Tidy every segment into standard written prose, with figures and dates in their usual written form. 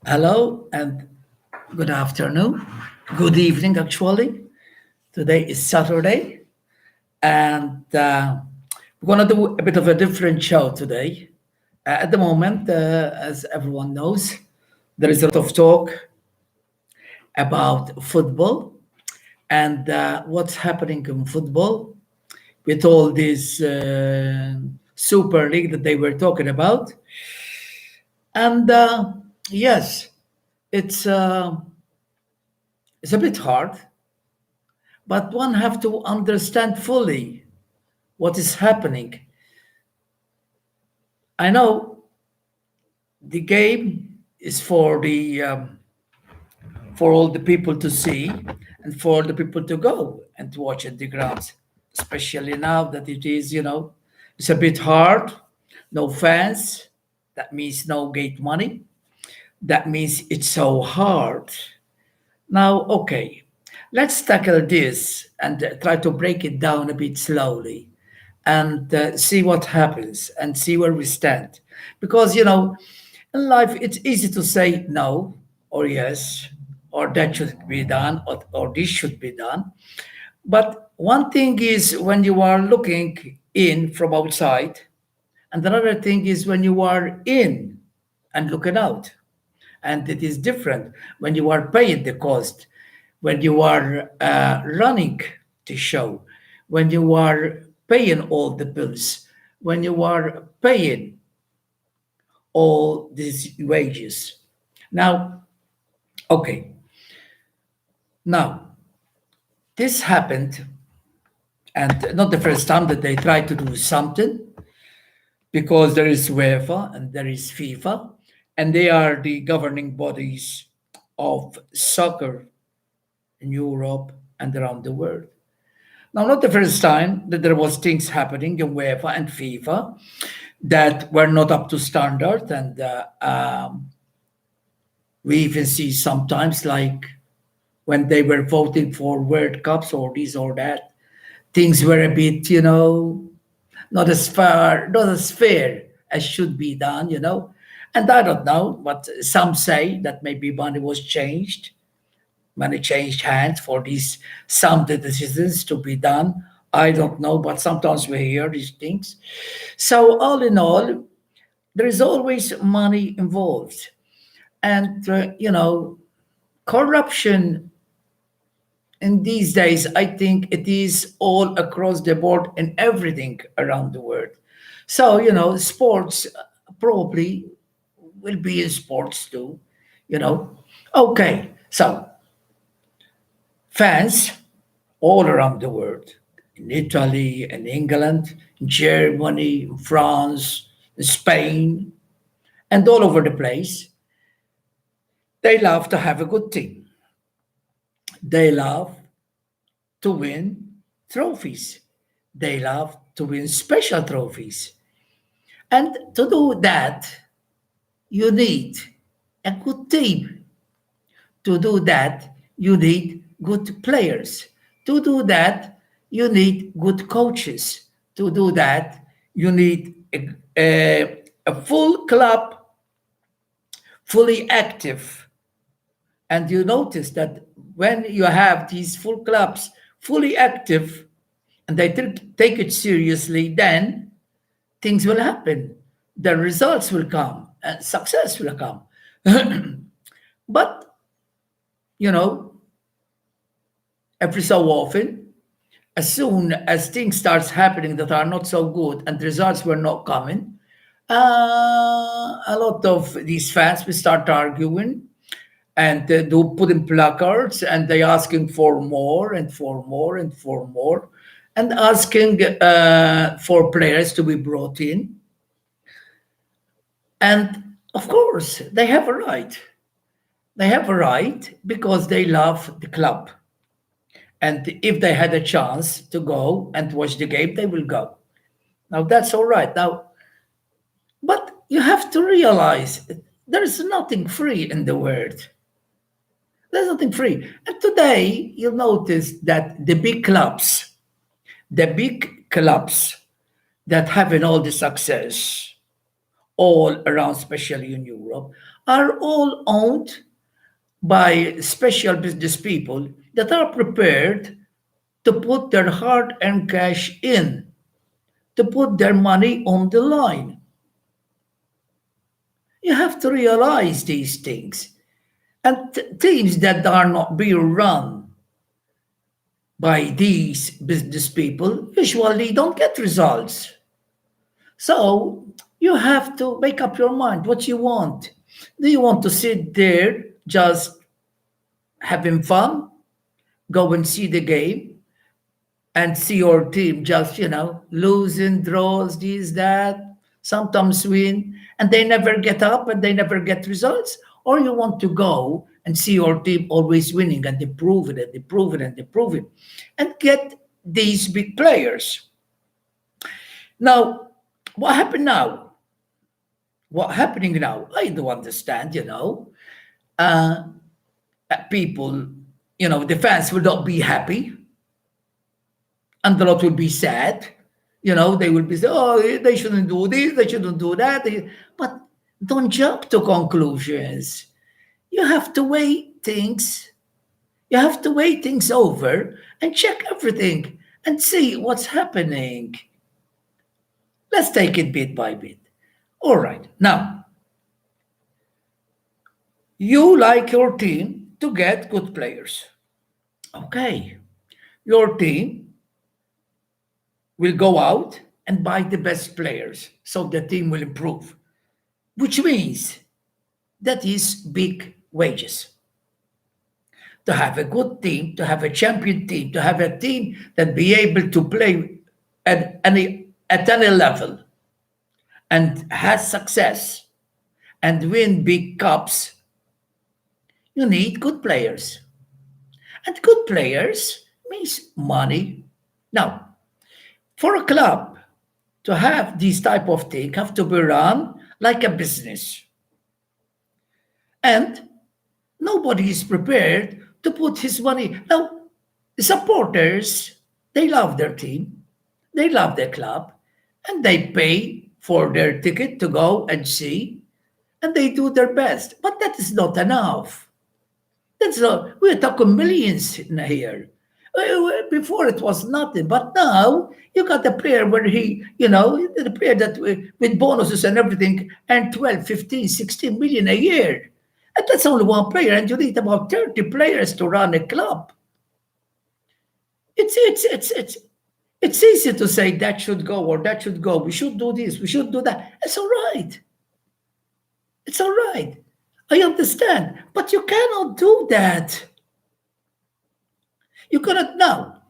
Hello and good afternoon. Good evening, actually. Today is Saturday, and we're going to do a bit of a different show today. At the moment, as everyone knows, there is a lot of talk about football and what's happening in football with all this Super League that they were talking about. And yes, it's uh, it's a bit hard, but one have to understand fully what is happening. I know the game is for all the people to see and for the people to go and to watch at the grounds, especially now that it is, it's a bit hard. No fans. That means no gate money. That means it's so hard. Now, okay, let's tackle this and try to break it down a bit slowly and see what happens and see where we stand. Because, in life, it's easy to say no or yes, or that should be done, or this should be done. But one thing is when you are looking in from outside, and another thing is when you are in and looking out. And it is different when you are paying the cost, when you are running the show, when you are paying all the bills, when you are paying all these wages. Now, okay, now this happened, and not the first time that they tried to do something, because there is UEFA and there is FIFA, and they are the governing bodies of soccer in Europe and around the world. Now, not the first time that there was things happening in UEFA and FIFA that were not up to standard, and we even see sometimes like when they were voting for World Cups or this or that, things were a bit, not as fair as should be done. And I don't know, but some say that maybe money was changed, money changed hands for these some the decisions to be done. I don't know, but sometimes we hear these things. So all in all, there is always money involved, and corruption in these days. I think it is all across the board and everything around the world. So sports probably will be in sports too. You know, okay. So fans all around the world, in Italy and England, in Germany, in France, in Spain, and all over the place. They love to have a good team. They love to win trophies. They love to win special trophies. And to do that, you need a good team. To do that, you need good players. To do that, you need good coaches. To do that, you need a full club, fully active. And you notice that when you have these full clubs fully active and they take it seriously, then things will happen. The results will come and success will come. But, you know, every so often, as soon as things starts happening that are not so good and results were not coming, a lot of these fans will start arguing and do put in placards and they asking for more and for more and for more and asking for players to be brought in. And of course, they have a right. They have a right because they love the club. And if they had a chance to go and watch the game, they will go. Now that's all right. Now, but you have to realize there is nothing free in the world. There's nothing free. And today you'll notice that the big clubs that having all the success, all around, especially in Europe, are all owned by special business people that are prepared to put their hard earned cash in, to put their money on the line. You have to realize these things. And teams that are not being run by these business people usually don't get results. So you have to make up your mind what you want. Do you want to sit there just having fun, go and see the game, and see your team just, losing, draws, this, that, sometimes win, and they never get up and they never get results? Or you want to go and see your team always winning and improve it and improve it and improve it and get these big players? Now, what happened now? What happening now? I do understand, uh, people, the fans will not be happy and a lot will be sad. They will be say, oh, they shouldn't do this, they shouldn't do that. But don't jump to conclusions. You have to weigh things. You have to weigh things over and check everything and see what's happening. Let's take it bit by bit. All right. Now, you like your team to get good players. Okay. Your team will go out and buy the best players so the team will improve, which means that is big wages. To have a good team, to have a champion team, to have a team that be able to play at any level and has success and win big cups, you need good players. And good players means money. Now, for a club to have this type of thing have to be run like a business. And nobody is prepared to put his money. Now, the supporters, they love their team, they love their club, and they pay for their ticket to go and see, and they do their best. But that is not enough. That's not, we're talking millions in here. Before it was nothing, but now you got a player where the player that with bonuses and everything earn 12, 15, 16 million a year. And that's only one player, and you need about 30 players to run a club. It's easy to say that should go or that should go. We should do this, we should do that. It's all right. It's all right. I understand. But you cannot do that. You cannot now.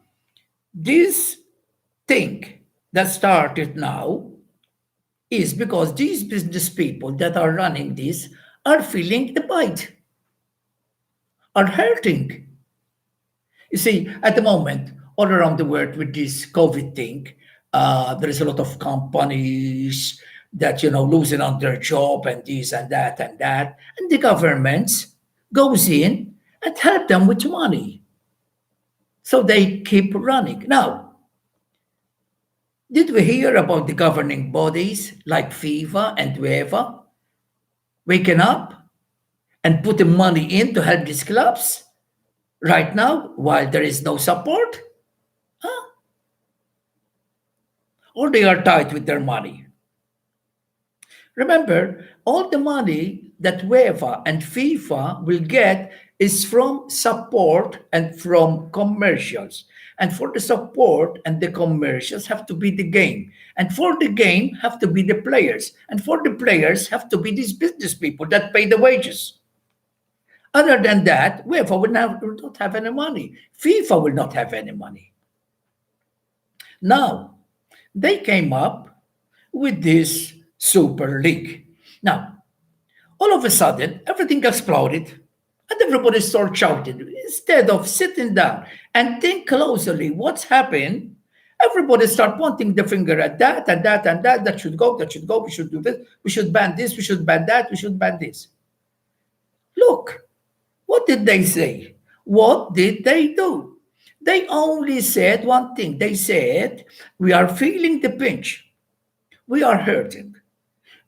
This thing that started now is because these business people that are running this are feeling the bite, are hurting. You see, at the moment, all around the world with this COVID thing, there is a lot of companies that losing on their job and this and that and that, and the government goes in and help them with money, so they keep running. Now, did we hear about the governing bodies like FIFA and UEFA waking up and putting money in to help these clubs right now while there is no support? Huh? Or they are tight with their money? Remember, all the money that UEFA and FIFA will get is from support and from commercials. And for the support and the commercials have to be the game. And for the game have to be the players. And for the players have to be these business people that pay the wages. Other than that, UEFA will not have any money. FIFA will not have any money. Now, they came up with this Super League. Now, all of a sudden, everything exploded and everybody started shouting. Instead of sitting down and think closely what's happened, everybody start pointing the finger at that and that and that. That should go, that should go, we should do this, we should ban this, we should ban that, we should ban this. Look, what did they say? What did they do? They only said one thing. They said, we are feeling the pinch. We are hurting.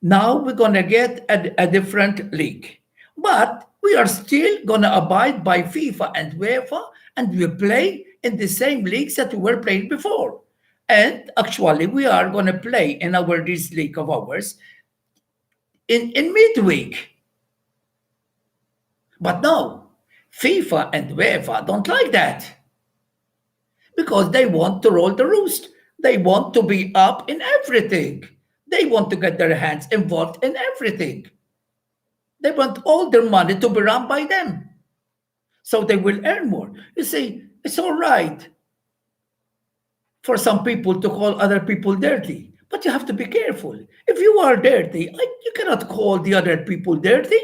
Now we're going to get a different league. But we are still going to abide by FIFA and UEFA, and we play in the same leagues that we were playing before. And actually, we are going to play in our this league of ours in midweek. But no, FIFA and UEFA don't like that because they want to roll the roost. They want to be up in everything. They want to get their hands involved in everything. They want all their money to be run by them. So they will earn more. You see, it's all right for some people to call other people dirty, but you have to be careful. If you are dirty, you cannot call the other people dirty.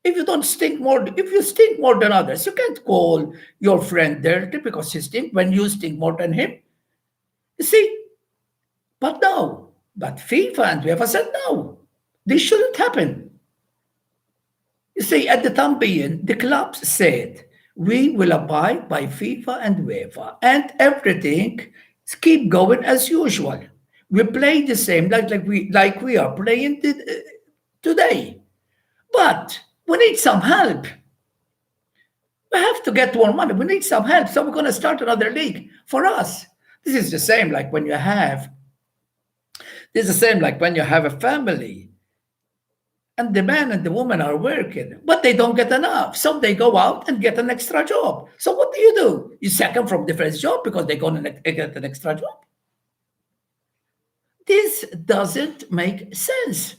If you don't stink more, if you stink more than others, you can't call your friend dirty because he stink when you stink more than him. You see, but no, but FIFA and UEFA said no. This shouldn't happen. You see, at the time being, the clubs said we will abide by FIFA and UEFA, and everything keep going as usual. We play the same like we are playing today, but we need some help. We have to get more money. We need some help, so we're going to start another league for us. This is the same like when you have. This is the same like when you have a family and the man and the woman are working, but they don't get enough. So they go out and get an extra job. So what do? You sack them from the first job because they're going to get an extra job. This doesn't make sense.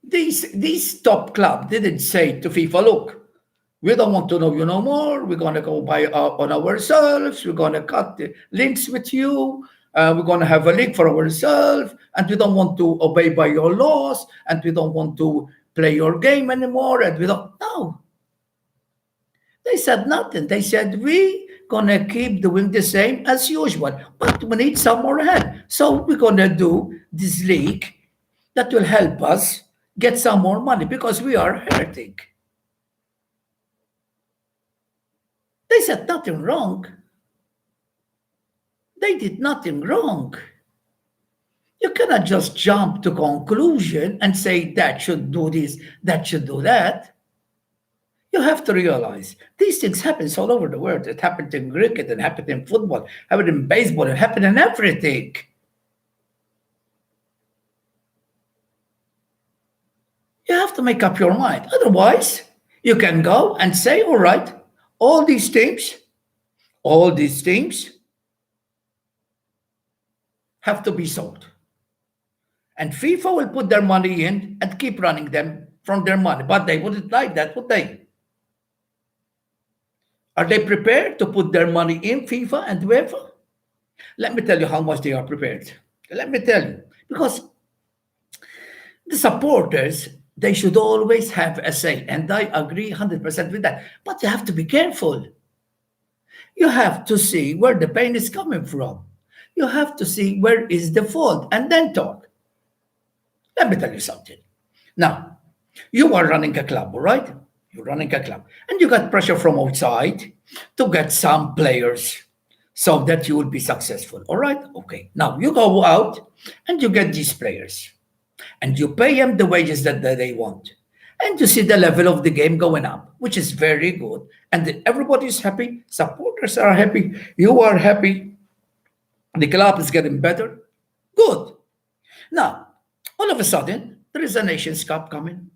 These top club didn't say to FIFA, look, we don't want to know you no more. We're going to go by on ourselves. We're going to cut the links with you. We're going to have a league for ourselves, and we don't want to obey by your laws, and we don't want to play your game anymore, and we don't. No. They said nothing. They said, we going to keep doing the same as usual, but we need some more help. So we're going to do this league that will help us get some more money because we are hurting. They said nothing wrong. They did nothing wrong. You cannot just jump to conclusion and say that should do this, that should do that. You have to realize these things happen all over the world. It happened in cricket, it happened in football, it happened in baseball, it happened in everything. You have to make up your mind. Otherwise, you can go and say, all right, all these teams have to be sold. And FIFA will put their money in and keep running them from their money. But they wouldn't like that, would they? Are they prepared to put their money in FIFA and UEFA? Let me tell you how much they are prepared. Let me tell you. Because the supporters, they should always have a say. And I agree 100% with that. But you have to be careful. You have to see where the pain is coming from. You have to see where is the fault and then talk. Let me tell you something. Now, you are running a club, all right? You're running a club. And you got pressure from outside to get some players so that you will be successful, all right? Okay. Now, you go out and you get these players. And you pay them the wages that they want. And you see the level of the game going up, which is very good. And everybody is happy. Supporters are happy. You are happy. The club is getting better. Good. Now, all of a sudden, there is a Nations Cup coming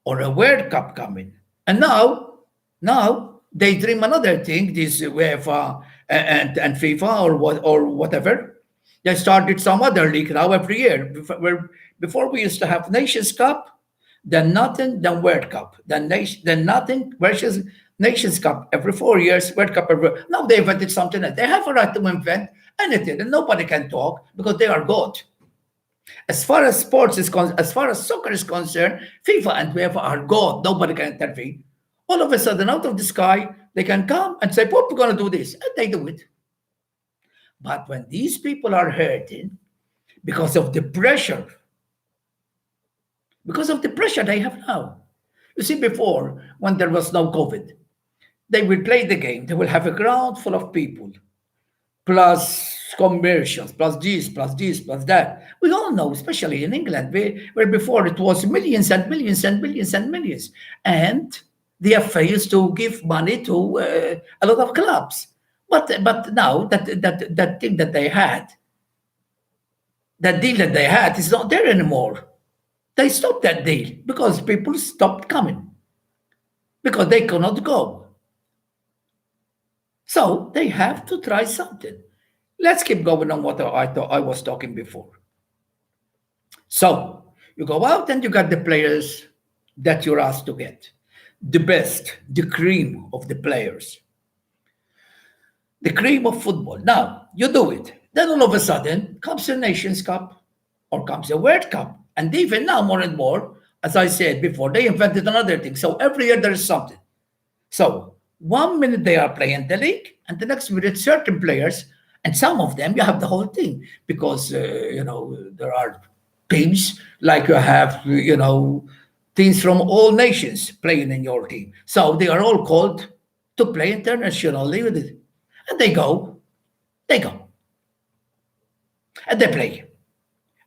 or a World Cup coming. And now they dream another thing, this UEFA and FIFA or whatever. They started some other league now every year. Before we used to have Nations Cup, then nothing, then World Cup, then nothing versus Nations Cup every 4 years, World Cup every. Now they invented something else. They have a right to invent anything, and nobody can talk because they are God. As far as sports is concerned, as far as soccer is concerned, FIFA and UEFA are God. Nobody can intervene. All of a sudden, out of the sky, they can come and say, "What we're going to do this," and they do it. But when these people are hurting because of the pressure they have now. You see, before, when there was no COVID, they will play the game. They will have a crowd full of people, plus commercials, plus this, plus this, plus that. We all know, especially in England, where before it was millions and millions and millions and millions. And the FA used to give money to a lot of clubs. But now that thing that they had, that deal that they had is not there anymore. They stopped that deal because people stopped coming because they cannot go. So they have to try something. Let's keep going on what I thought I was talking before. So you go out and you got the players that you're asked to get. The best, the cream of the players, the cream of football. Now you do it. Then all of a sudden comes the Nations Cup or comes the World Cup. And even now, more and more, as I said before, they invented another thing. So every year there is something. So 1 minute they are playing the league, and the next minute certain players, and some of them you have the whole thing because there are teams like you have teams from all nations playing in your team. So they are all called to play internationally with it, and they go, and they play.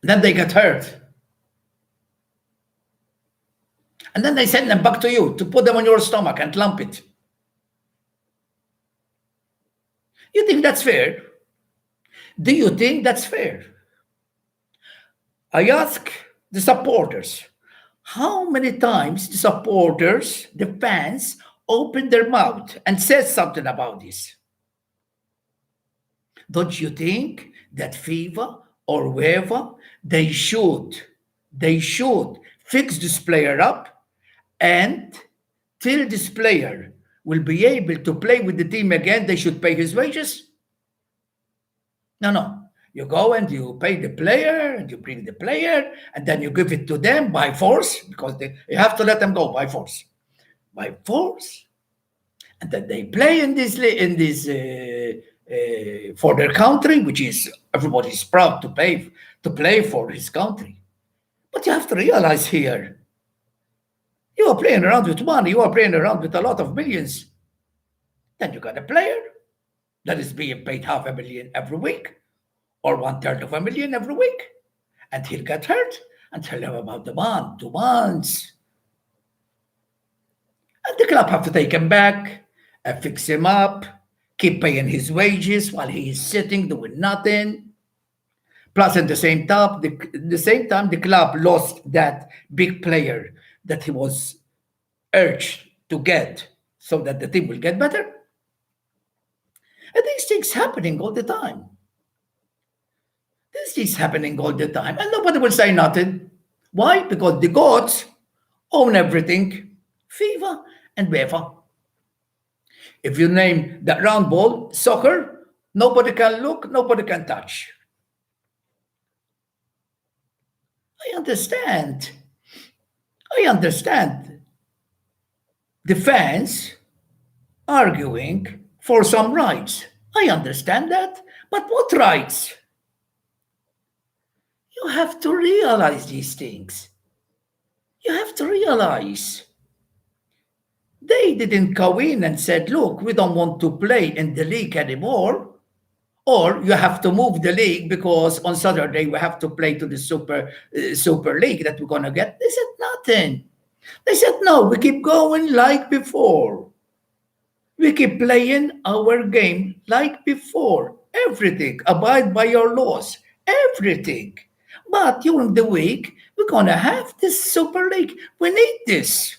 And then they get hurt, and then they send them back to you to put them on your stomach and lump it. You think that's fair? Do you think that's fair? I ask the supporters, how many times the supporters, the fans, open their mouth and said something about this? Don't you think that FIFA or whoever, they should fix this player up, and till this player will be able to play with the team again, they should pay his wages? No. You go and you pay the player and you bring the player and then you give it to them by force because you have to let them go by force. By force. And then they play in this for their country, which is everybody's proud to play for his country. But you have to realize here, you are playing around with money, you are playing around with a lot of millions. Then you got a player that is being paid $500,000 every week, or 1/3 of a million every week, and he'll get hurt and tell him about the month, 2 months. And the club have to take him back and fix him up, keep paying his wages while he is sitting doing nothing. Plus, at the same time, the club lost that big player that he was urged to get so that the team will get better. And these things happening all the time. This is happening all the time, and nobody will say nothing. Why? Because the gods own everything, FIFA and UEFA. If you name that round ball soccer, nobody can look, nobody can touch. I understand. The fans arguing for some rights. I understand that. But what rights? You have to realize these things. You have to realize. They didn't go in and said, look, we don't want to play in the league anymore. Or you have to move the league because on Saturday we have to play to the Super League that we're going to get. They said nothing. They said, no, we keep going like before. We keep playing our game like before. Everything. Abide by your laws. Everything. But during the week, we're going to have this Super League. We need this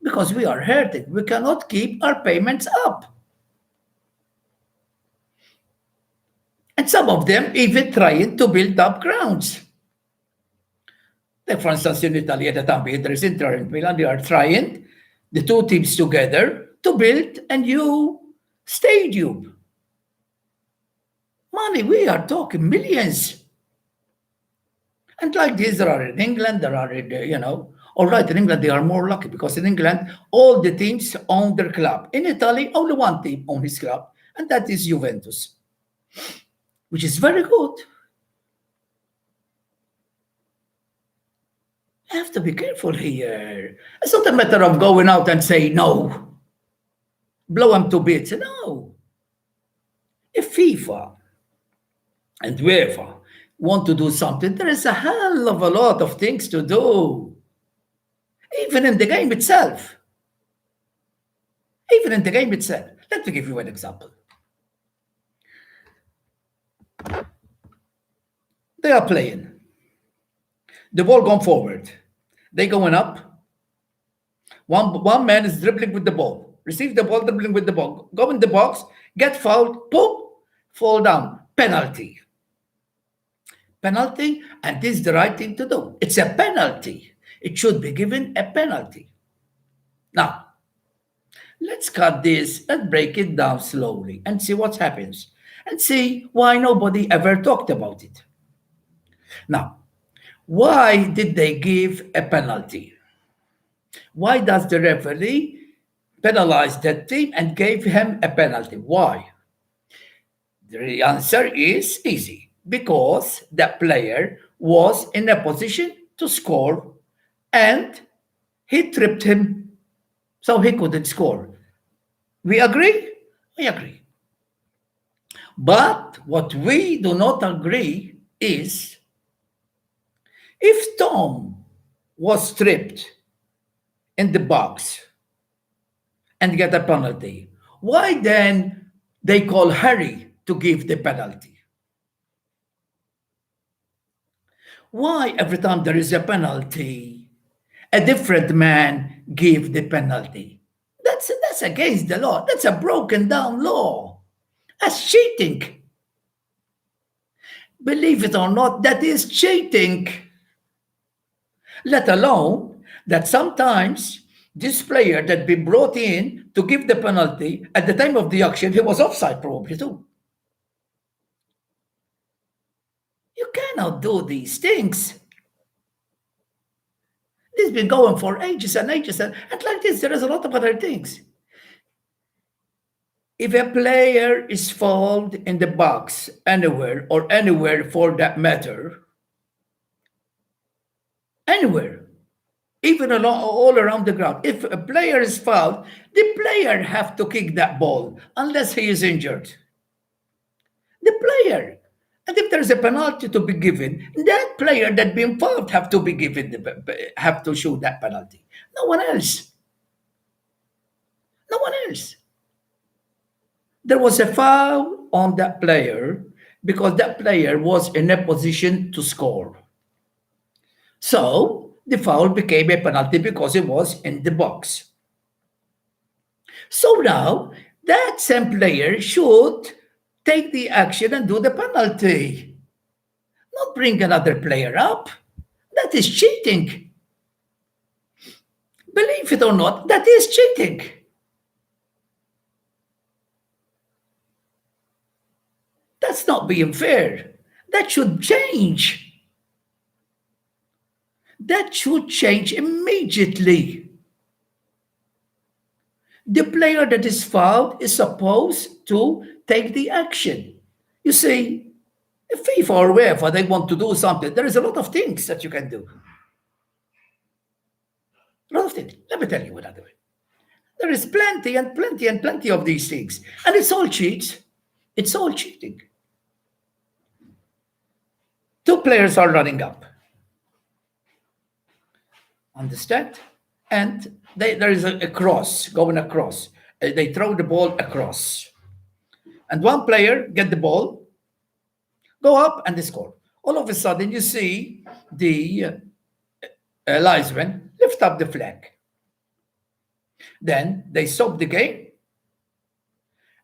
because we are hurting. We cannot keep our payments up. And some of them even trying to build up grounds. Like, for instance, in Italy, at the time, there is Inter and Milan, they are trying, the two teams together, to build a new stadium. Money, we are talking millions. And like this, there are in England, there are in, all right, in England, they are more lucky because in England, all the teams own their club. In Italy, only one team owns his club, and that is Juventus, which is very good. You have to be careful here. It's not a matter of going out and say no, blow them to bits. No. If FIFA and UEFA want to do something, there is a hell of a lot of things to do, even in the game itself. Even in the game itself. Let me give you an example. They are playing. The ball gone forward. They going up. One man is dribbling with the ball. Receive the ball, dribbling with the ball. Go in the box, get fouled, boom, fall down. Penalty. Penalty, and this is the right thing to do. It's a penalty. It should be given a penalty. Now, let's cut this and break it down slowly and see what happens and see why nobody ever talked about it. Now, why did they give a penalty? Why does the referee penalize that team and gave him a penalty? Why? The answer is easy. Because the player was in a position to score and he tripped him, so he couldn't score. We agree? We agree. But what we do not agree is if Tom was tripped in the box and get a penalty, why then they call Harry to give the penalty? Why every time there is a penalty, a different man give the penalty? That's against the law. That's a broken down law. That's cheating. Believe it or not, that is cheating. Let alone that sometimes this player that be brought in to give the penalty at the time of the action, he was offside probably too. You cannot do these things. This has been going for ages and ages, and like this, there is a lot of other things. If a player is fouled in the box anywhere or anywhere for that matter, anywhere, even all around the ground, if a player is fouled, the player have to kick that ball unless he is injured. The player. And if there's a penalty to be given, that player that been fouled have to be given have to show that penalty. No one else. No one else. There was a foul on that player because that player was in a position to score. So the foul became a penalty because it was in the box. So now that same player should take the action and do the penalty. Not bring another player up. That is cheating. Believe it or not, that is cheating. That's not being fair. That should change. That should change immediately. The player that is fouled is supposed to take the action. You see, if FIFA or wherever they want to do something, there is a lot of things that you can do. A lot of things. Let me tell you another way. There is plenty and plenty and plenty of these things. And it's all cheats. It's all cheating. Two players are running up. Understand? And there is a cross going across. They throw the ball across. And one player get the ball, go up, and they score. All of a sudden, you see the linesman lift up the flag. Then they stop the game,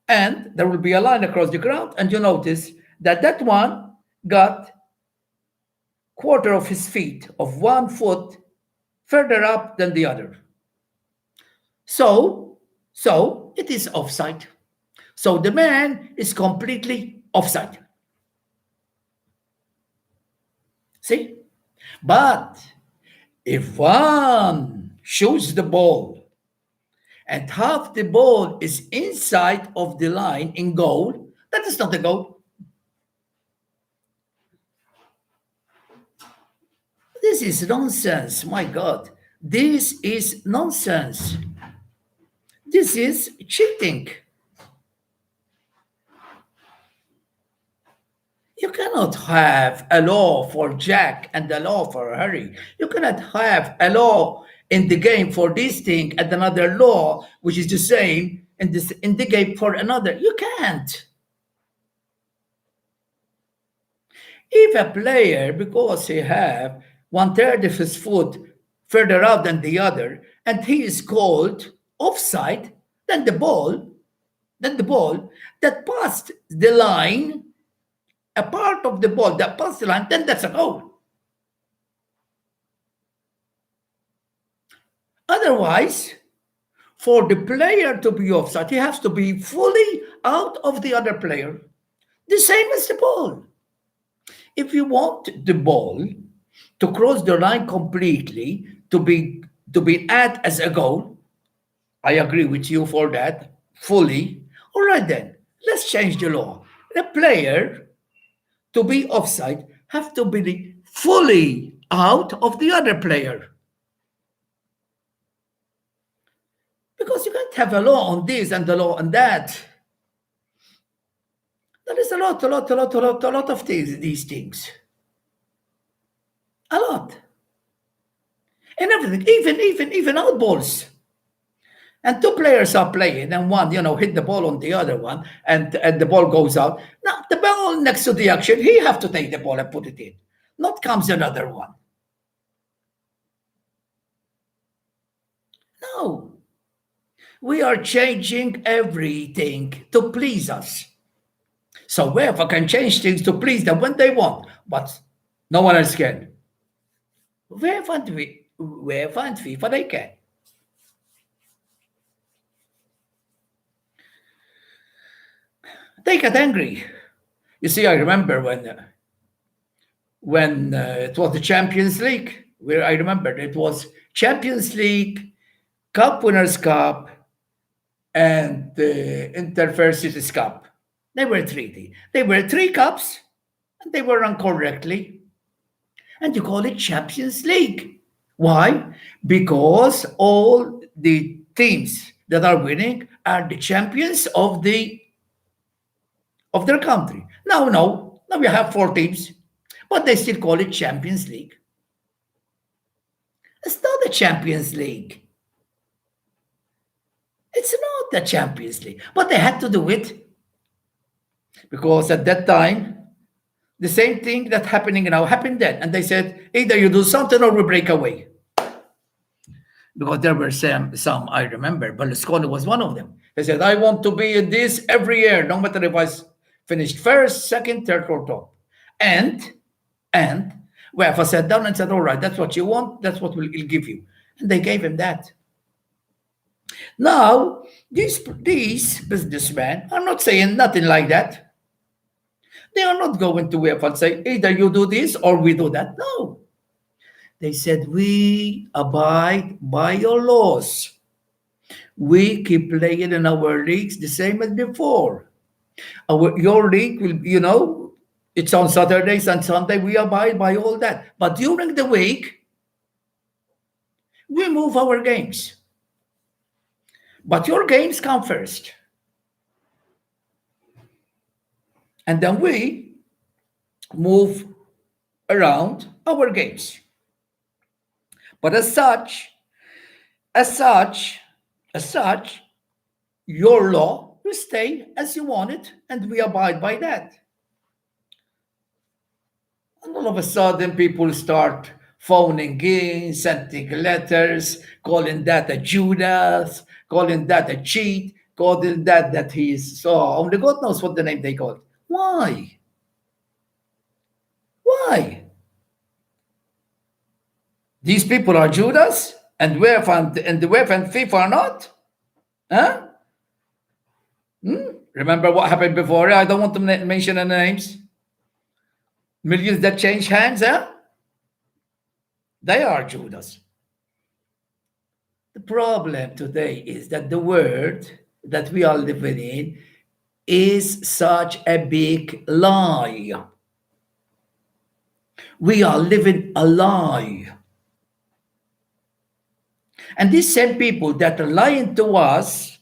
and there will be a line across the ground, and you notice that that one got quarter of his feet of 1 foot further up than the other. So it is offside. So the man is completely offside. See? But if one shoots the ball and half the ball is inside of the line in goal, that is not a goal. This is nonsense, my God. This is nonsense. This is cheating. You cannot have a law for Jack and a law for Harry. You cannot have a law in the game for this thing and another law which is the same in the game for another. You can't. If a player, because he have one third of his foot further out than the other, and he is called offside, then the ball that passed the line, a part of the ball that passed the line, then that's a goal. Otherwise, for the player to be offside, he has to be fully out of the other player. The same as the ball. If you want the ball to cross the line completely, to be at as a goal, I agree with you for that fully. All right then, let's change the law. The player to be offside have to be fully out of the other player. Because you can't have a law on this and a law on that. There is a lot of these things. A lot. And everything, even out balls. And two players are playing, and one, hit the ball on the other one, and the ball goes out. Now the ball next to the action, he have to take the ball and put it in. Not comes another one. No. We are changing everything to please us. So UEFA can change things to please them when they want, but no one else can. UEFA and FIFA, they can. They get angry. You see, I remember when it was the Champions League, where I remember it was Champions League, Cup Winners' Cup, and the Interfair Cities Cup. They were three. They were three cups, and they were run correctly. And you call it Champions League. Why? Because all the teams that are winning are the champions of their country. Now we have four teams, but they still call it Champions League. It's not the Champions League. It's not the Champions League, but they had to do it because at that time, the same thing that happening now happened then, and they said either you do something or we break away. Because there were some I remember, Berlusconi was one of them. He said, I want to be in this every year, no matter if I finished first, second, third, or top. And UEFA sat down and said, all right, that's what you want, that's what we'll give you. And they gave him that. Now, these businessmen are not saying nothing like that. They are not going to UEFA and say, either you do this or we do that. No. They said, we abide by your laws. We keep playing in our leagues the same as before. Your league will, it's on Saturdays and Sunday. We abide by all that. But during the week, we move our games. But your games come first. And then we move around our games. But as such, your law will stay as you want it, and we abide by that. And all of a sudden, people start phoning in, sending letters, calling that a Judas, calling that a cheat, calling that he's so only God knows what the name they called. Why? Why? These people are Judas, and UEFA and the UEFA and FIFA are not? Huh? Remember what happened before? I don't want to mention any names. Millions that change hands, huh? They are Judas. The problem today is that the world that we are living in is such a big lie. We are living a lie. And these same people that are lying to us,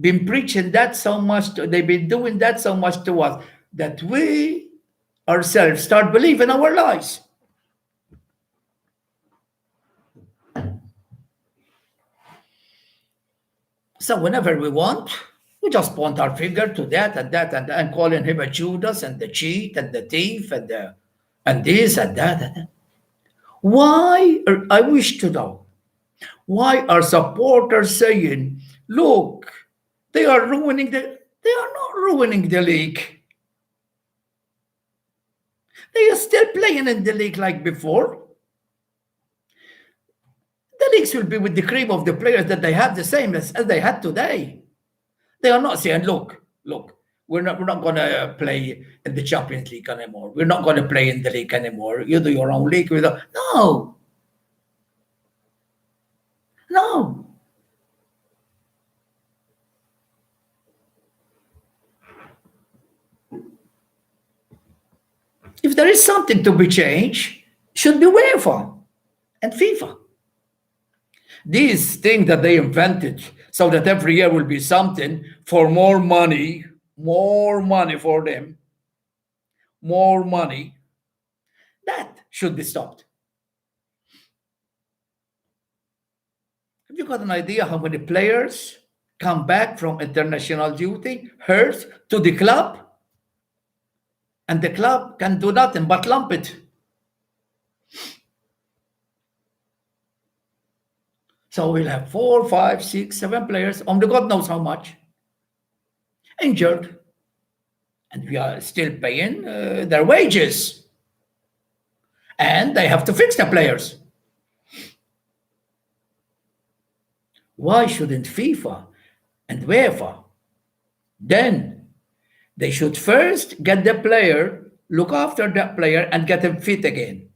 been preaching that so much, they've been doing that so much to us, that we ourselves start believing our lies. So whenever we want, we just point our finger to that and that and calling him a Judas and the cheat and the thief and this and that. And that. Why? I wish to know why are supporters saying, "Look, they are ruining the." They are not ruining the league. They are still playing in the league like before. The leagues will be with the cream of the players that they have the same as they had today. They are not saying, look, we're not gonna play in the Champions League anymore. We're not gonna play in the league anymore. You do your own league. No, no. If there is something to be changed, should be UEFA and FIFA. These things that they invented so that every year will be something for more money for them, more money, that should be stopped. Have you got an idea how many players come back from international duty hurt to the club? And the club can do nothing but lump it. So we'll have four, five, six, seven players, only God knows how much, injured. And we are still paying their wages. And they have to fix the players. Why shouldn't FIFA and UEFA then they should first get the player, look after that player, and get him fit again.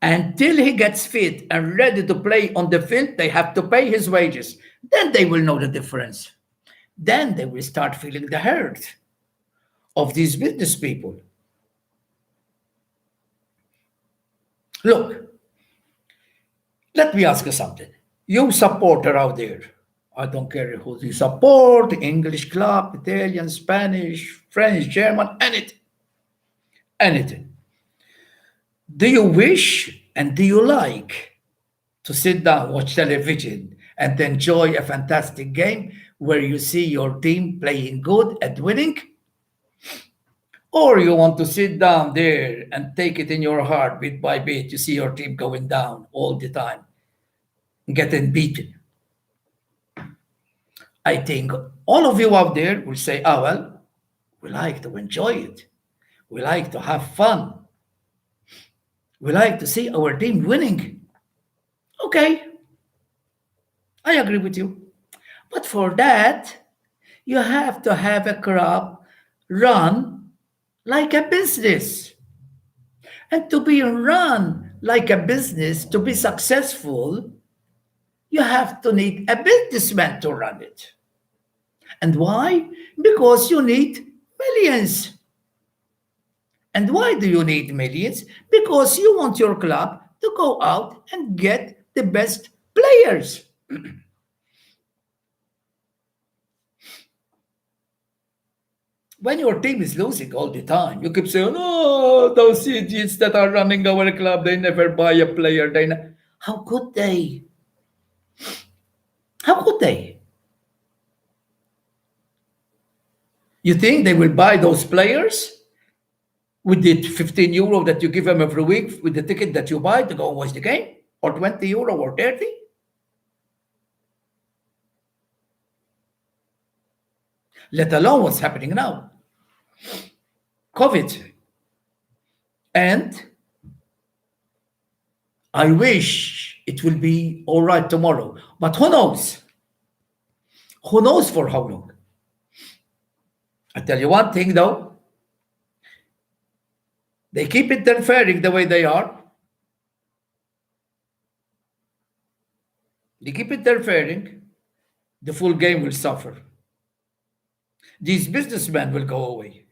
Until he gets fit and ready to play on the field, they have to pay his wages. Then they will know the difference. Then they will start feeling the hurt of these business people. Look, let me ask you something. You supporter out there, I don't care who you support, English club, Italian, Spanish, French, German, anything. Anything. Do you wish and do you like to sit down, watch television, and enjoy a fantastic game where you see your team playing good and winning? Or you want to sit down there and take it in your heart bit by bit, you see your team going down all the time, getting beaten? I think all of you out there will say, oh, well, we like to enjoy it. We like to have fun. We like to see our team winning. Okay, I agree with you. But for that, you have to have a club run like a business. And to be run like a business, to be successful, you have to need a businessman to run it. And why? Because you need millions. And why do you need millions? Because you want your club to go out and get the best players. When your team is losing all the time, you keep saying, "Oh, those idiots that are running our club, they never buy a player." How could they? How could they? You think they will buy those players with the 15 euro that you give them every week with the ticket that you buy to go and watch the game? Or 20 euro or 30? Let alone what's happening now. COVID. And I wish it will be all right tomorrow. But who knows? Who knows for how long? I tell you one thing though, they keep interfering the way they are. They keep interfering, the full game will suffer. These businessmen will go away.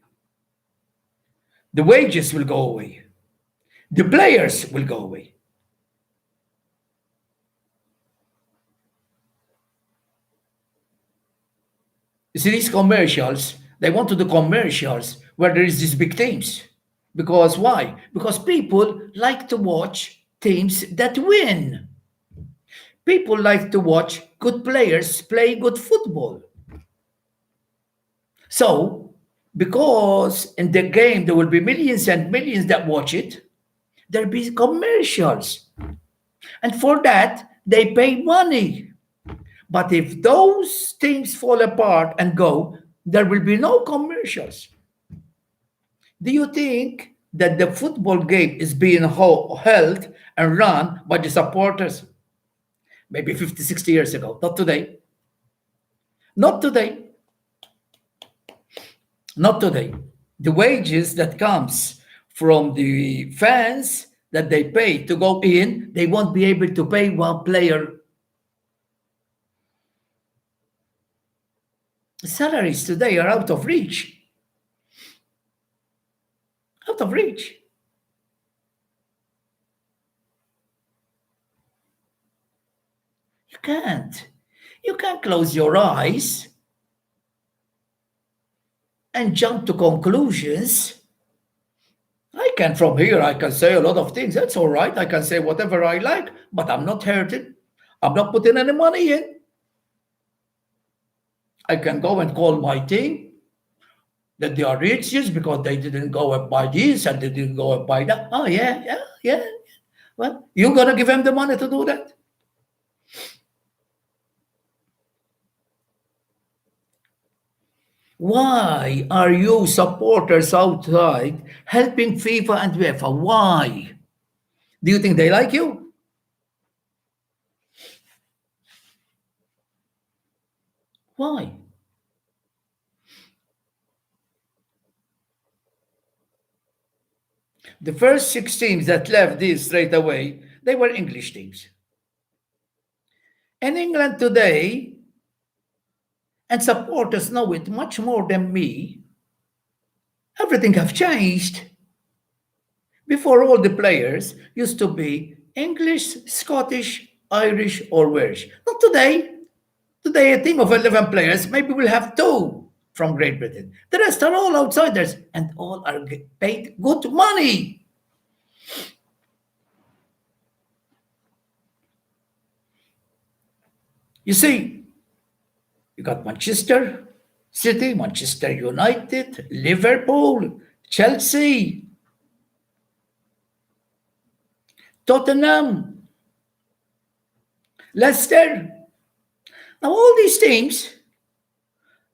The wages will go away. The players will go away. You see, these commercials, they want to do commercials where there is these big teams. Because why? Because people like to watch teams that win. People like to watch good players play good football. So, because in the game there will be millions and millions that watch it, there'll be commercials. And for that, they pay money. But if those teams fall apart and go, there will be no commercials. Do you think that the football game is being held and run by the supporters maybe 50, 60 years ago? Not today. Not today. Not today. The wages that comes from the fans that they pay to go in, they won't be able to pay one player salaries today are out of reach. Out of reach. You can't. You can't close your eyes and jump to conclusions. I can, from here, I can say a lot of things. That's all right. I can say whatever I like, but I'm not hurting. I'm not putting any money in. I can go and call my team that they are rich just because they didn't go and buy this and they didn't go and buy that. Oh, yeah, yeah, yeah. Well, you're going to give them the money to do that? Why are you supporters outside helping FIFA and UEFA? Why? Do you think they like you? Why? The first six teams that left this straight away, they were English teams. In England today, and supporters know it much more than me, everything have changed. Before, all the players used to be English, Scottish, Irish, or Welsh. Not today. Today, a team of 11 players maybe will have two from Great Britain. The rest are all outsiders and all are paid good money. You see, you got Manchester City, Manchester United, Liverpool, Chelsea, Tottenham, Leicester. Now, all these teams,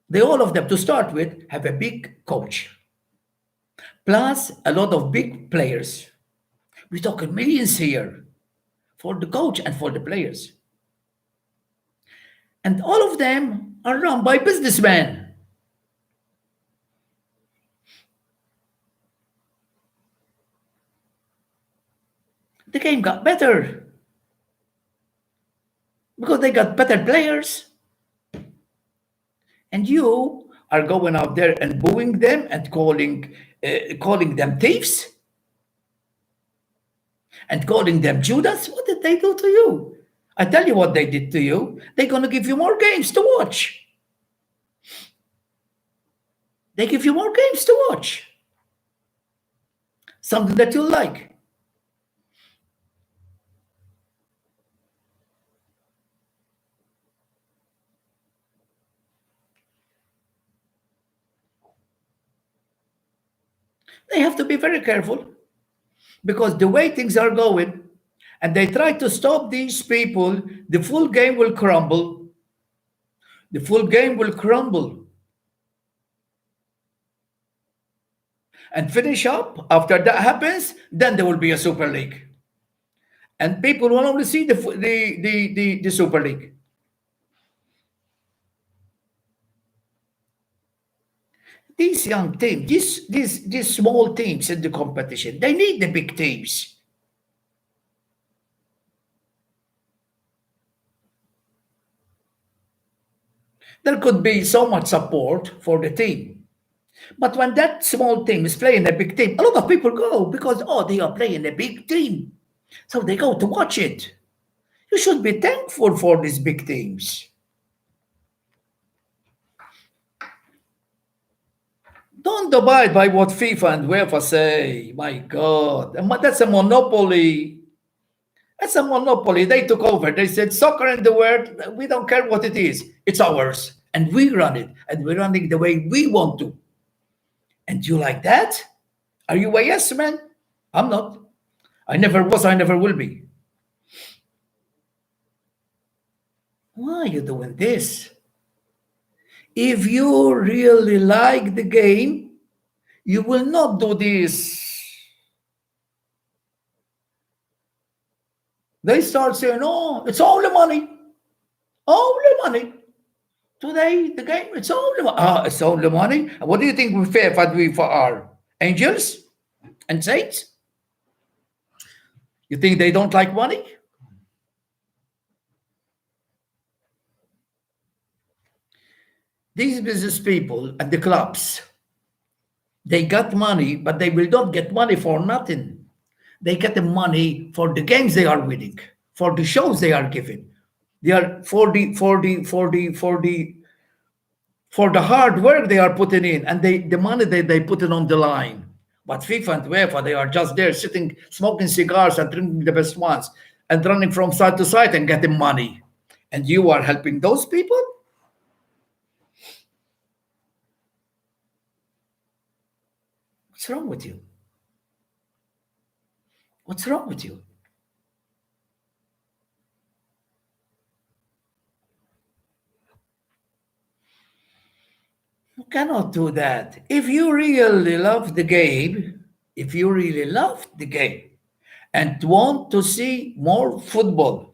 they all of them to start with have a big coach, plus a lot of big players. We're talking millions here for the coach and for the players. And all of them are run by businessmen. The game got better because they got better players. And you are going out there and booing them and calling them thieves and calling them Judas. What did they do to you? I tell you what they did to you. They're going to give you more games to watch. They give you more games to watch. Something that you like. They have to be very careful because the way things are going, and they try to stop these people, the full game will crumble. The full game will crumble. And finish up. After that happens, then there will be a Super League. And people will only see the Super League. These young teams, these small teams in the competition, they need the big teams. There could be so much support for the team. But when that small team is playing a big team, a lot of people go because, oh, they are playing a big team. So they go to watch it. You should be thankful for these big teams. Don't abide by what FIFA and UEFA say. My God, that's a monopoly. That's a monopoly. They took over. They said soccer in the world. We don't care what it is. It's ours, and we run it, and we're running the way we want to. And you like that? Are you a yes man? I'm not. I never was. I never will be. Why are you doing this? If you really like the game, you will not do this. They start saying, oh, it's only money. Only money. Today, the game, it's only money. Ah, it's only money. What do you think we fear what we for are? Angels and saints? You think they don't like money? These business people at the clubs, they got money, but they will not get money for nothing. They get the money for the games they are winning, for the shows they are giving. They are for the hard work they are putting in, and the money they put it on the line. But FIFA and UEFA, they are just there sitting, smoking cigars and drinking the best ones and running from side to side and getting money. And you are helping those people? What's wrong with you? What's wrong with you? You cannot do that. If you really love the game, if you really love the game and want to see more football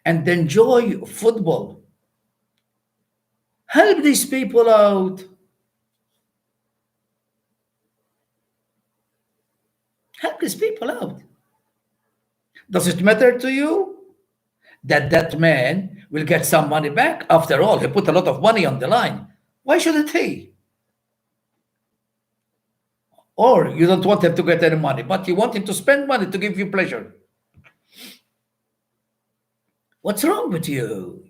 and enjoy football, help these people out. Help these people out. Does it matter to you that that man will get some money back? After all, he put a lot of money on the line. Why shouldn't he? Or you don't want him to get any money, but you want him to spend money to give you pleasure. What's wrong with you?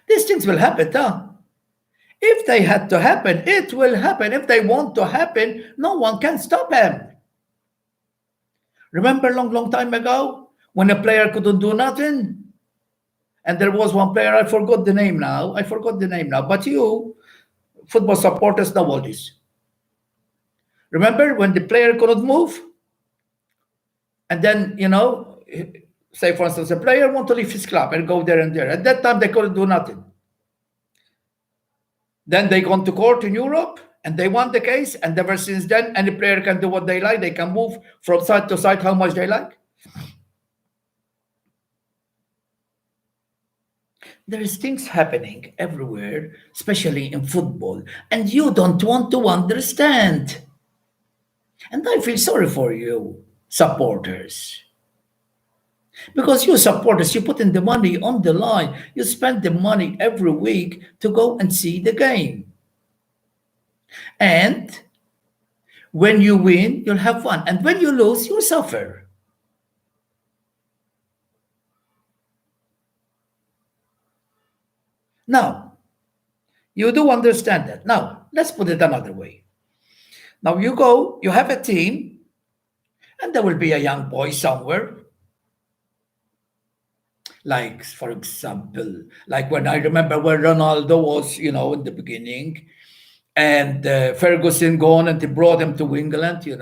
These things will happen, huh? If they had to happen, it will happen. If they want to happen, no one can stop them. Remember long time ago when a player couldn't do nothing? And there was one player, I forgot the name now. But you, football supporters, know all this. Remember when the player couldn't move? And then, say for instance, a player want to leave his club and go there and there. At that time, they couldn't do nothing. Then they gone to court in Europe and they won the case. And ever since then, any player can do what they like. They can move from side to side how much they like. There is things happening everywhere, especially in football, and you don't want to understand. And I feel sorry for you, supporters. Because you supporters, you put in the money on the line. You spend the money every week to go and see the game. And when you win, you'll have fun. And when you lose, you'll suffer. Now, you do understand that. Now, let's put it another way. Now you go, you have a team, and there will be a young boy somewhere. Like, for example, like when I remember when Ronaldo was, in the beginning, and Ferguson gone and they brought him to England, it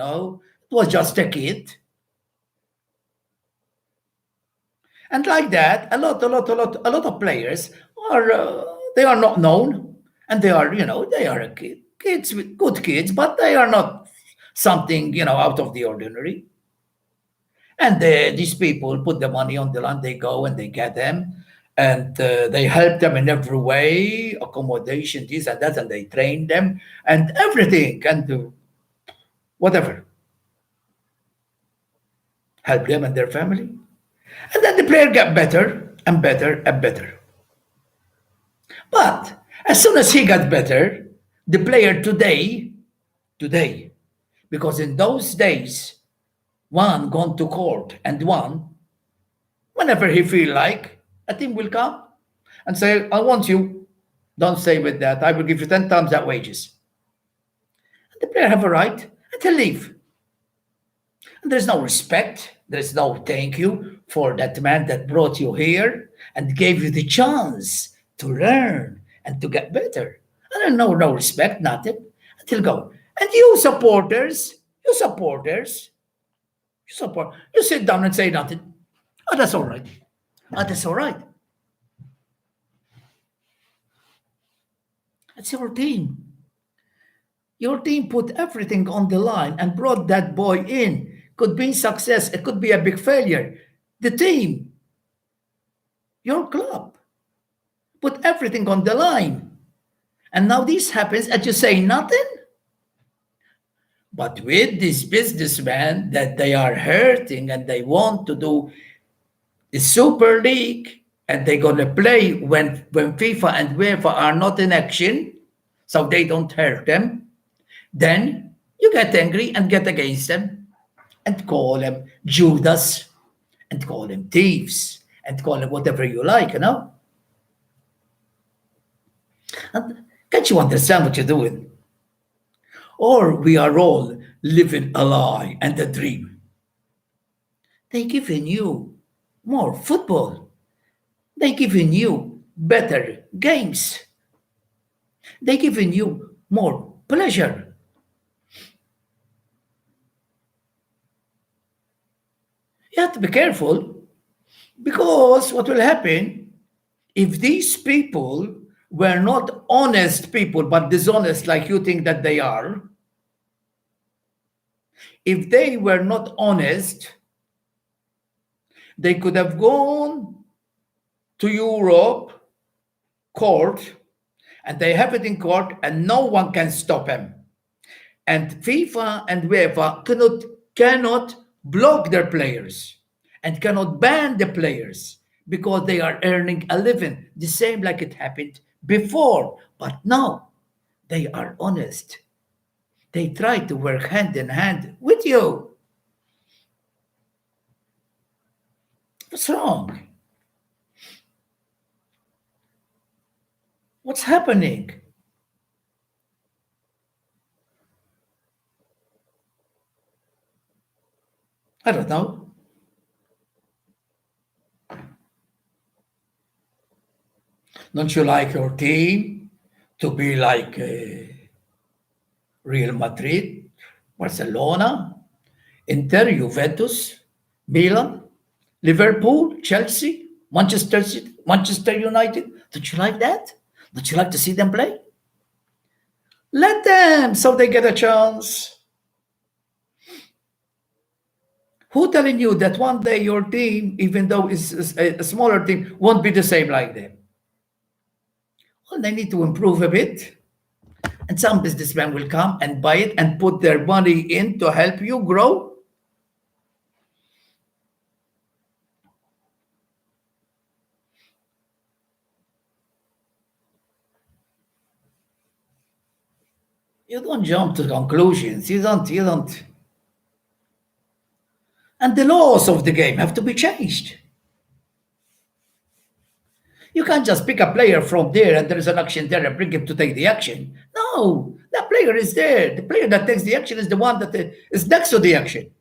was just a kid. And like that, a lot of players they are not known, and they are, they are kids with good kids, but they are not something, out of the ordinary. And these people put the money on the line. They go and they get them, and they help them in every way, accommodation, this and that, and they train them and everything, and whatever, help them and their family. And then the player get better and better and better. But as soon as he got better, the player today, because in those days, one gone to court and one Whenever he feel like, a team will come and say, I want you. Don't stay with that. I will give you 10 times that wages. And the player have a right and he'll leave. And there's no respect. There's no thank you for that man that brought you here and gave you the chance to learn and to get better. And then no respect, nothing. And he'll go. And you support, you sit down and say nothing. Oh, that's all right. Oh, that's all right. It's your team. Your team put everything on the line and brought that boy in. Could be success, it could be a big failure. The team, your club, put everything on the line. And now this happens and you say nothing? But with this businessman that they are hurting and they want to do the Super League and they're gonna play when FIFA and UEFA are not in action, so they don't hurt them, then you get angry and get against them and call them Judas and call them thieves and call them whatever you like, you know? And can't you understand what you're doing? Or we are all living a lie and a dream. They giving you more football. They giving you better games. They giving you more pleasure. You have to be careful because what will happen if these people were not honest people but dishonest like you think that they are, if they were not honest, they could have gone to Europe court and they have it in court and no one can stop them. And FIFA and UEFA cannot block their players and cannot ban the players because they are earning a living, the same like it happened before. But now they are honest. They try to work hand in hand with you. What's wrong? What's happening? I don't know. Don't you like your team to be like Real Madrid, Barcelona, Inter, Juventus, Milan, Liverpool, Chelsea, Manchester City, Manchester United? Don't you like that? Don't you like to see them play? Let them so they get a chance. Who telling you that one day your team, even though it's a smaller team, won't be the same like them? Well, they need to improve a bit. And some businessmen will come and buy it and put their money in to help you grow. You don't jump to conclusions. You don't. And the laws of the game have to be changed. You can't just pick a player from there and there is an action there and bring him to take the action. No, that player is there. The player that takes the action is the one that is next to the action.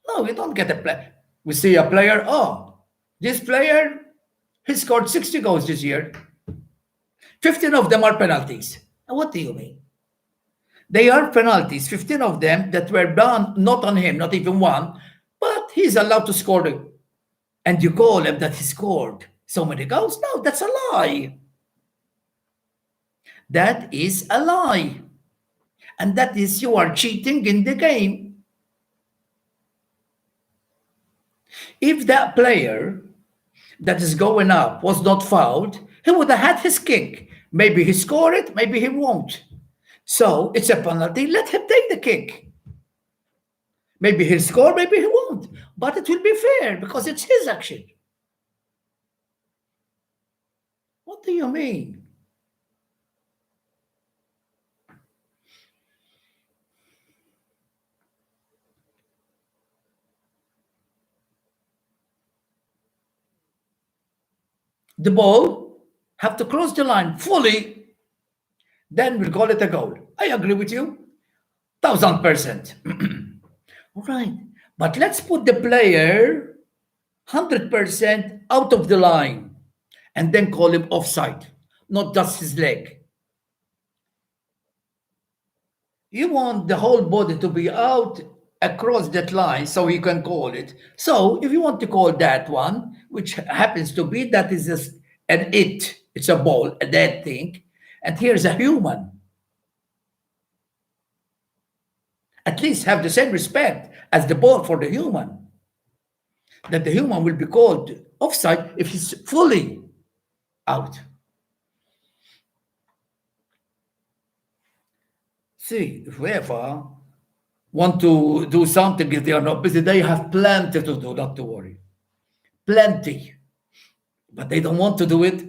No, you don't get a play. We see a player, oh, this player, he scored 60 goals this year. 15 of them are penalties. Now, what do you mean? They are penalties, 15 of them that were done not on him, not even one, but he's allowed to score them. And you call him that he scored so many goals? No, that's a lie. That is a lie. And that is you are cheating in the game. If that player that is going up was not fouled, he would have had his kick. Maybe he scored it, maybe he won't. So it's a penalty. Let him take the kick. Maybe he'll score, maybe he won't. But it will be fair because it's his action. What do you mean? the ball have to cross the line fully, then we'll call it a goal. I agree with you, 1000%. All right. But let's put the player 100% out of the line and then call him offside, not just his leg. You want the whole body to be out across that line so you can call it. So if you want to call that one, which happens to be that is just it's a ball, a dead thing, and here's a human. At least have the same respect as the ball for the human. That the human will be called offside if he's fully out. See, if we ever want to do something, if they are not busy, they have plenty to do, not to worry. Plenty. But they don't want to do it.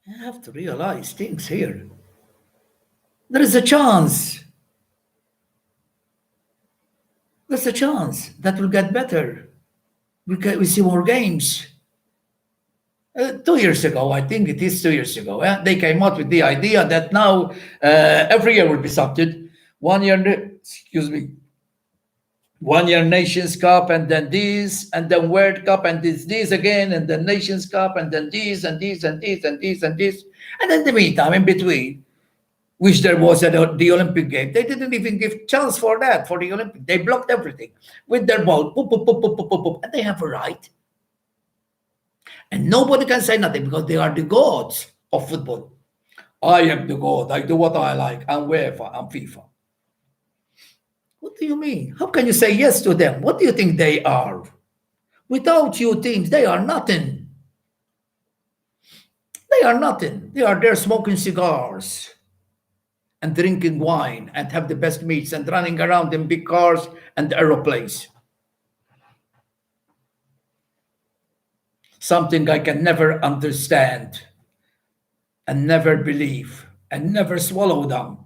You have to realize things here. There is a chance. There's a chance that will get better. We see more games. 2 years ago, I think it is 2 years ago, they came out with the idea that now every year will be substituted. 1 year, excuse me, 1 year Nations Cup, and then this, and then World Cup, and this again, and then Nations Cup, and then this, and this, and this, and this, and this. And in the meantime, in between, which there was at the Olympic game, they didn't even give chance for that, for the Olympic. They blocked everything with their ball, poop, poop, poop, poop, poop, poop, poop. And they have a right. And nobody can say nothing because they are the gods of football. I am the god. I do what I like. I'm UEFA. I'm FIFA. What do you mean? How can you say yes to them? What do you think they are? Without you teams, they are nothing. They are nothing. They are there smoking cigars and drinking wine and have the best meats and running around in big cars and aeroplanes. Something I can never understand and never believe and never swallow down.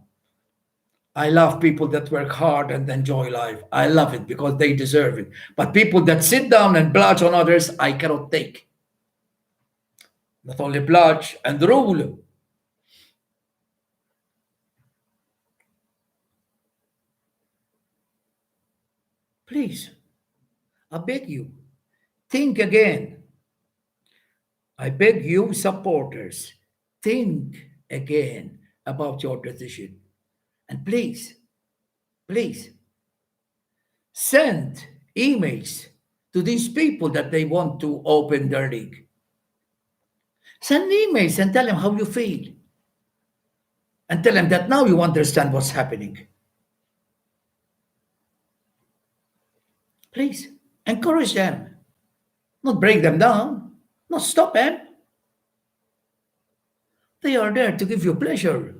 I love people that work hard and enjoy life. I love it because they deserve it. But people that sit down and bludge on others, I cannot take. Not only bludge and rule. Please, I beg you, think again. I beg you, supporters, think again about your decision. And please, send emails to these people that they want to open their league. Send emails and tell them how you feel. And tell them that now you understand what's happening. Please, encourage them. Not break them down. Not stop them. They are there to give you pleasure.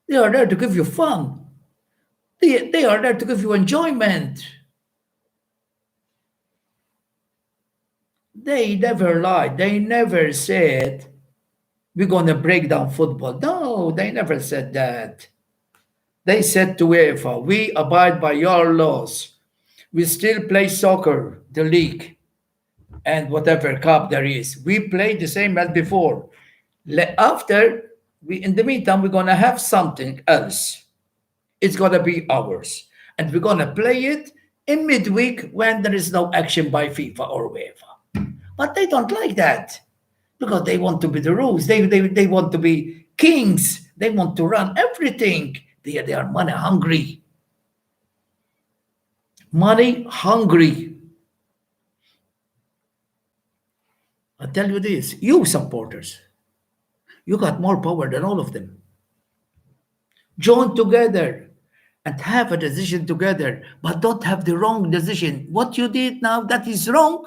They are there to give you fun. They are there to give you enjoyment. They never lied. They never said, we're going to break down football. No, they never said that. They said to UEFA, we abide by your laws. We still play soccer, the league, and whatever cup there is. We play the same as before. In the meantime, we're going to have something else. It's going to be ours. And we're going to play it in midweek when there is no action by FIFA or UEFA. But they don't like that because they want to be the rules. They want to be kings. They want to run everything. They are money hungry. Money hungry. I tell you this, you supporters, you got more power than all of them. Join together and have a decision together, but don't have the wrong decision. What you did now, that is wrong.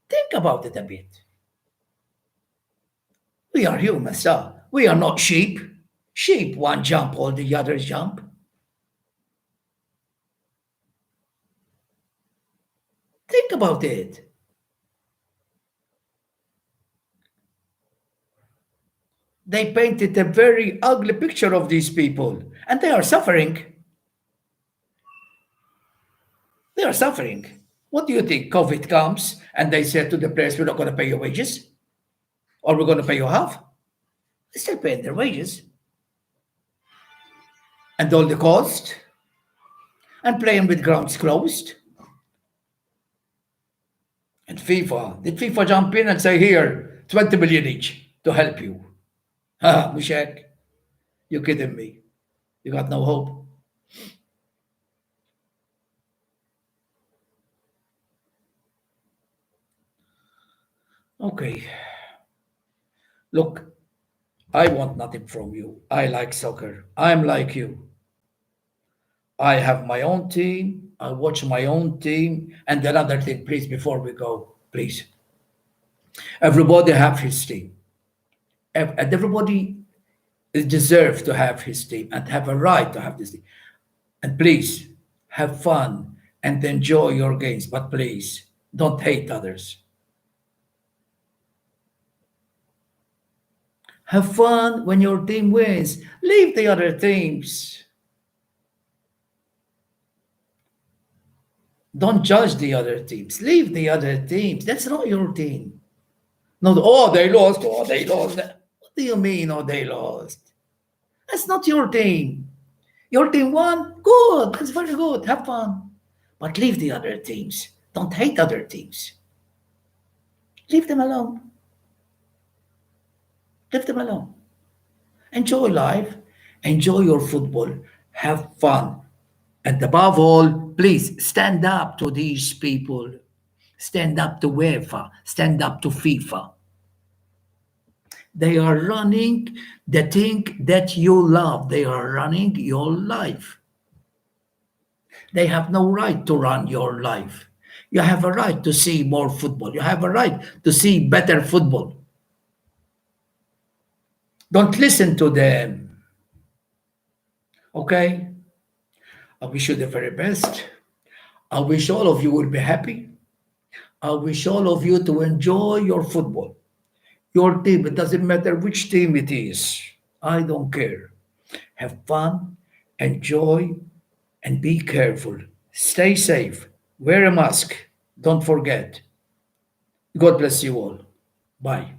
Think about it a bit. We are humans, sir. We are not sheep. Sheep, one jump, all the others jump. Think about it. They painted a very ugly picture of these people, and they are suffering. They are suffering. What do you think? COVID comes and they said to the players, we're not going to pay your wages, or we're going to pay you half. They're still paying their wages and all the cost, and playing with grounds closed. And FIFA, did FIFA jump in and say, here, 20 million each to help you? Ah, Mushak, you're kidding me. You got no hope. Okay, look, I want nothing from you. I like soccer. I'm like you. I have my own team. I watch my own team. And another thing, please, before we go, please. Everybody have his team. And everybody deserves to have his team and have a right to have this team. And please, have fun and enjoy your games. But please, don't hate others. Have fun when your team wins. Leave the other teams. Don't judge the other teams. Leave the other teams. That's not your team. No, oh, they lost. Oh, they lost. What do you mean, oh, they lost? That's not your team. Your team won. Good. That's very good. Have fun. But leave the other teams. Don't hate other teams. Leave them alone. Leave them alone. Enjoy life. Enjoy your football. Have fun. And above all, please stand up to these people. Stand up to UEFA. Stand up to FIFA. They are running the thing that you love. They are running your life. They have no right to run your life. You have a right to see more football. You have a right to see better football. Don't listen to them. Okay? I wish you the very best. I wish all of you will be happy. I wish all of you to enjoy your football. Your team, it doesn't matter which team it is. I don't care. Have fun, enjoy, and be careful. Stay safe. Wear a mask. Don't forget. God bless you all. Bye.